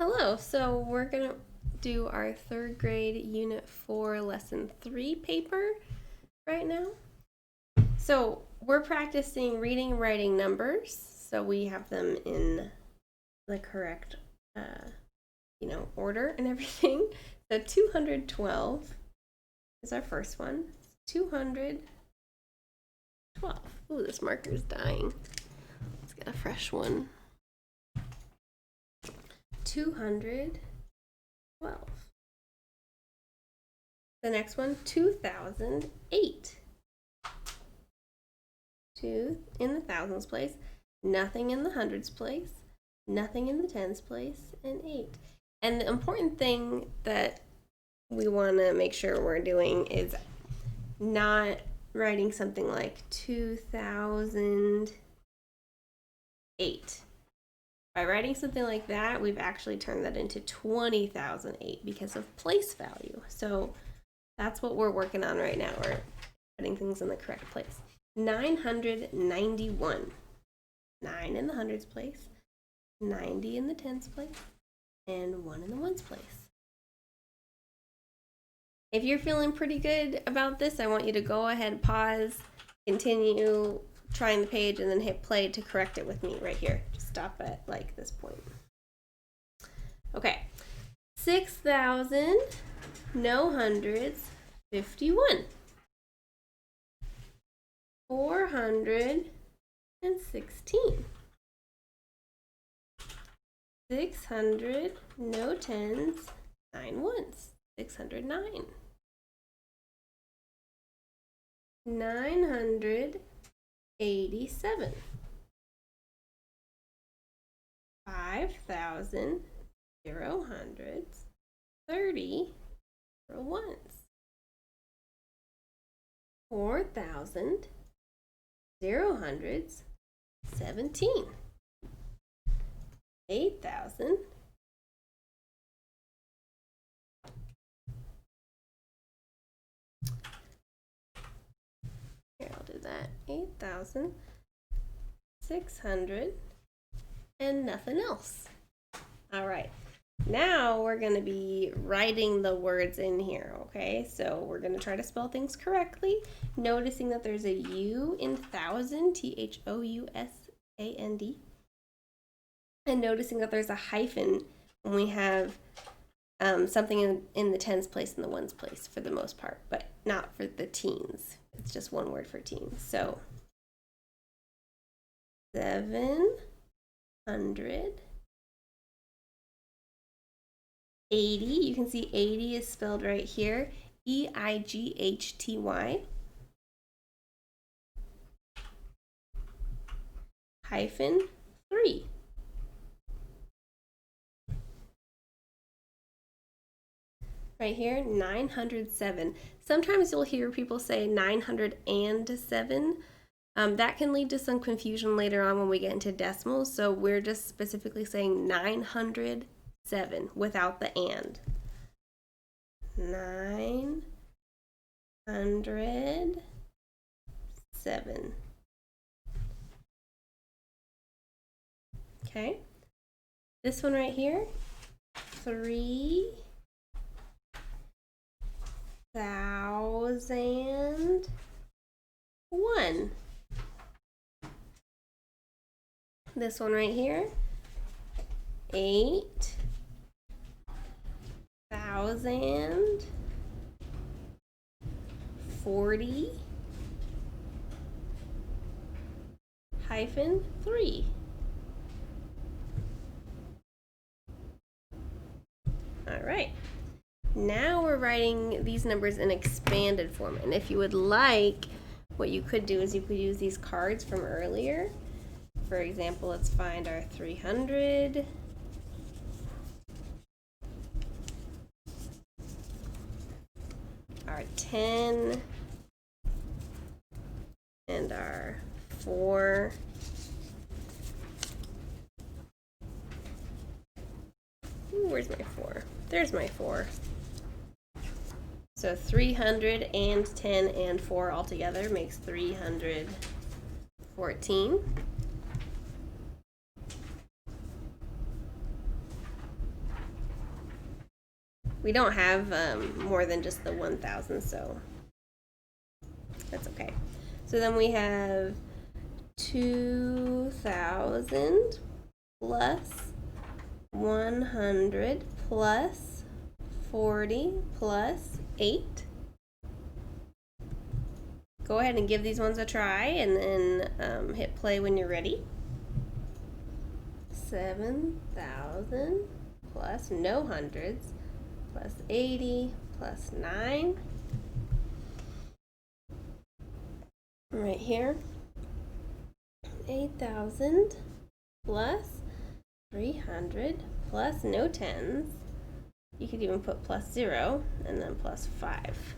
Hello, so we're gonna do our third grade Unit 4 Lesson 3 paper right now. So we're practicing reading and writing numbers, so we have them in the correct order and everything. So 212 is our first one. 212. Ooh, this marker is dying. Let's get a fresh one. 212. The next one, 2008. 2 in the thousands place, nothing in the hundreds place, nothing in the tens place, and 8. And the important thing that we want to make sure we're doing is not writing something like 2008. By writing something like that, we've actually turned that into 20,008 because of place value. So that's what we're working on right now. We're putting things in the correct place. 991. 9 in the hundreds place, 90 in the tens place, and 1 in the ones place. If you're feeling pretty good about this, I want you to go ahead, pause, continue trying the page, and then hit play to correct it with me right here. Just stop at like this point. Okay. 6,000, no hundreds, 51. 416. 600, no tens, 9 ones, 609. 987. 5,000, 0 hundreds, 30, 0 ones. 4,000, 0 hundreds, 17. 8,000. Here, I'll do that. 8,600 and nothing else. All right. Now we're going to be writing the words in here, okay? So we're going to try to spell things correctly, noticing that there's a U in thousand, THOUSAND, and noticing that there's a hyphen when we have something in the tens place and the ones place for the most part, but not for the teens. It's just one word for teens. So 700. 80, you can see 80 is spelled right here, EIGHTY, hyphen 3. Right here, 907. Sometimes you'll hear people say 907. That can lead to some confusion later on when we get into decimals, so we're just specifically saying 907 without the and. 907. Okay. This one right here, 3,001. This one right here, 8,040 hyphen 3. All right. Now we're writing these numbers in expanded form. And if you would like, what you could do is you could use these cards from earlier. For example, let's find our 300. Our 10. And our 4. Ooh, where's my 4? There's my 4. So 310 and 4 altogether makes 314. We don't have more than just the 1,000, so that's okay. So then we have 2,000 plus 100 plus 40 plus 8. Go ahead and give these ones a try and then hit play when you're ready. 7,000 plus no hundreds plus 80 plus 9. Right here. 8,000 plus 300 plus no tens. You could even put plus 0 and then plus 5.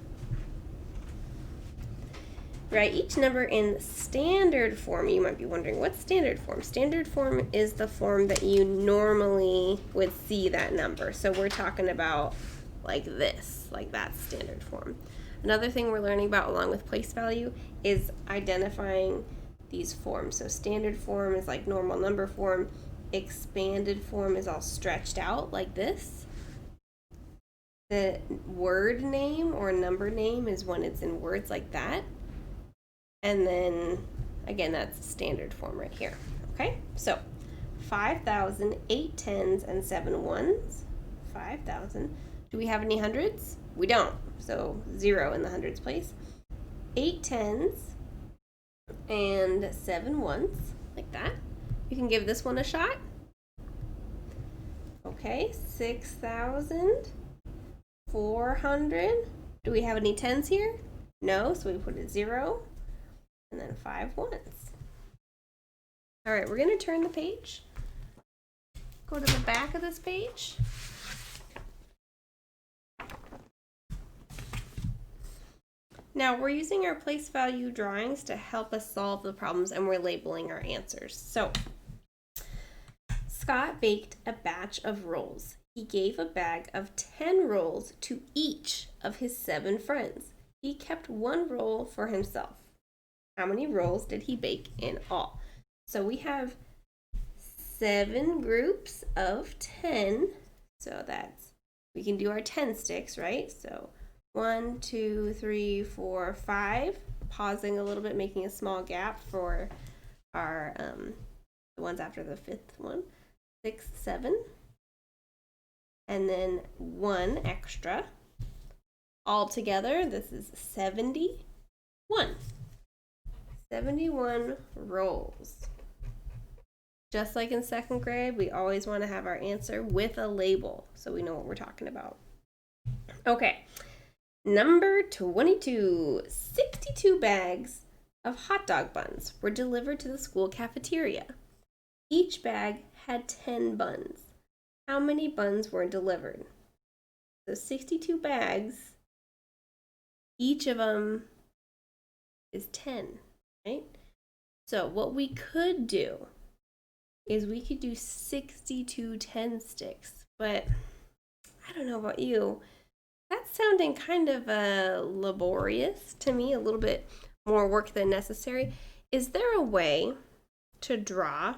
Write each number in standard form. You might be wondering, what's standard form? Standard form is the form that you normally would see that number. So we're talking about like this, like that's standard form. Another thing we're learning about along with place value is identifying these forms. So standard form is like normal number form. Expanded form is all stretched out like this. The word name or number name is when it's in words like that. And then, again, that's standard form right here, okay? So, 5,000, 8 tens, and 7 ones. 5,000. Do we have any hundreds? We don't, so 0 in the hundreds place. 8 tens and 7 ones, like that. You can give this one a shot. Okay, 6,400. Do we have any tens here? No, so we put a 0. And then 5 ones. All right, we're going to turn the page. Go to the back of this page. Now we're using our place value drawings to help us solve the problems, and we're labeling our answers. So Scott baked a batch of rolls. He gave a bag of 10 rolls to each of his 7 friends. He kept 1 roll for himself. How many rolls did he bake in all? So we have 7 groups of 10. So that's, we can do our 10 sticks, right? So 1, 2, 3, 4, 5. Pausing a little bit, making a small gap for our the ones after the 5th one. 6, 7. And then 1 extra. All together, this is 71. 71 rolls. Just like in 2nd grade, we always want to have our answer with a label so we know what we're talking about. Okay, number 22. 62 bags of hot dog buns were delivered to the school cafeteria. Each bag had 10 buns. How many buns were delivered? So 62 bags, each of them is 10. Right? So what we could do is we could do 62 10 sticks, but I don't know about you. That's sounding kind of laborious to me, a little bit more work than necessary. Is there a way to draw,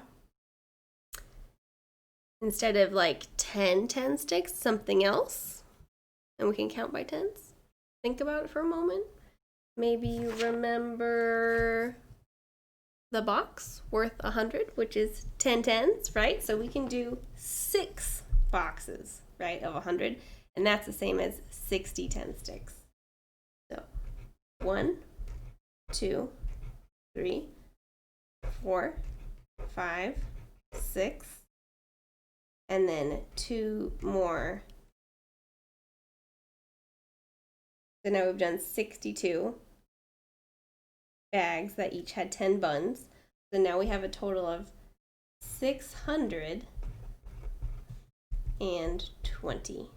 instead of like 10 sticks, something else? And we can count by tens? Think about it for a moment. Maybe you remember the box worth 100, which is 10 tens, right? So we can do 6 boxes, right, of 100, and that's the same as 60 10 sticks. So 1, 2, 3, 4, 5, 6, and then 2 more. So now we've done 62 bags that each had 10 buns. So now we have a total of 620.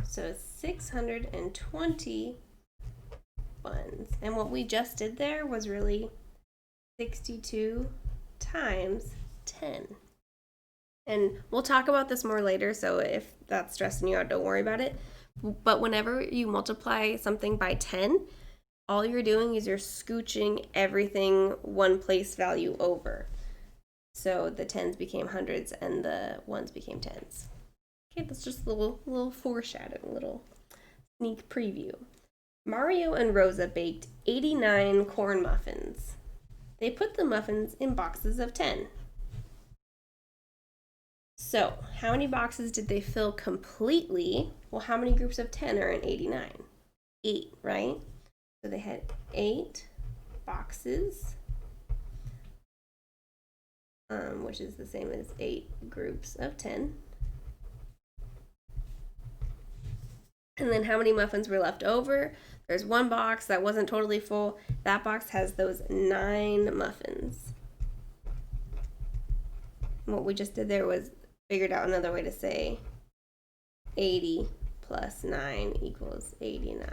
So 620 buns. And what we just did there was really 62 times 10. And we'll talk about this more later, so if that's stressing you out, don't worry about it. But whenever you multiply something by 10, all you're doing is you're scooching everything one place value over. So the tens became hundreds and the ones became tens. Okay, that's just a little foreshadowing, a little sneak preview. Mario and Rosa baked 89 corn muffins. They put the muffins in boxes of 10. So, how many boxes did they fill completely? Well, how many groups of 10 are in 89? 8, right? So they had 8 boxes, which is the same as 8 groups of 10. And then how many muffins were left over? There's one box that wasn't totally full. That box has those 9 muffins. And what we just did there was figured out another way to say 80 plus 9 equals 89,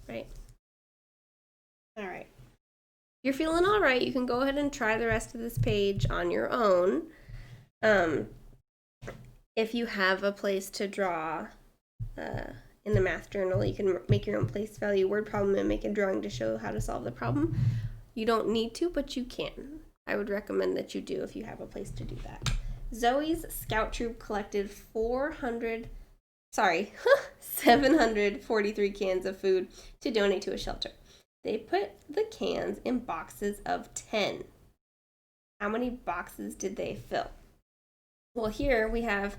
right? All right. If you're feeling all right, you can go ahead and try the rest of this page on your own. If you have a place to draw in the math journal, you can make your own place value word problem and make a drawing to show how to solve the problem. You don't need to, but you can. I would recommend that you do if you have a place to do that. Zoe's scout troop collected 743 cans of food to donate to a shelter. They put the cans in boxes of 10. How many boxes did they fill? Well, here we have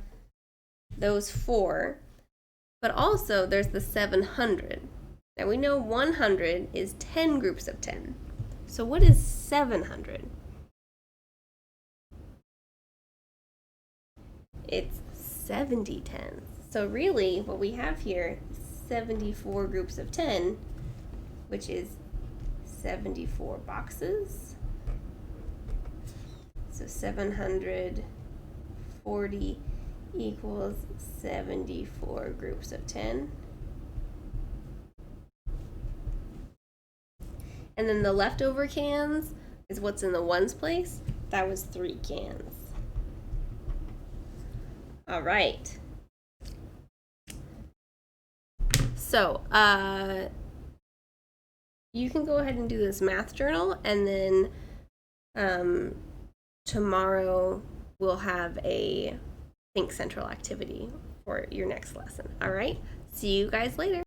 those 4, but also there's the 700. Now we know 100 is 10 groups of 10. So what is 700? It's 70 tens. So really what we have here is 74 groups of 10, which is 74 boxes. So 740 equals 74 groups of 10. And then the leftover cans is what's in the ones place. That was 3 cans. All right. So, you can go ahead and do this math journal, and then tomorrow we'll have a Think Central activity for your next lesson. All right. See you guys later.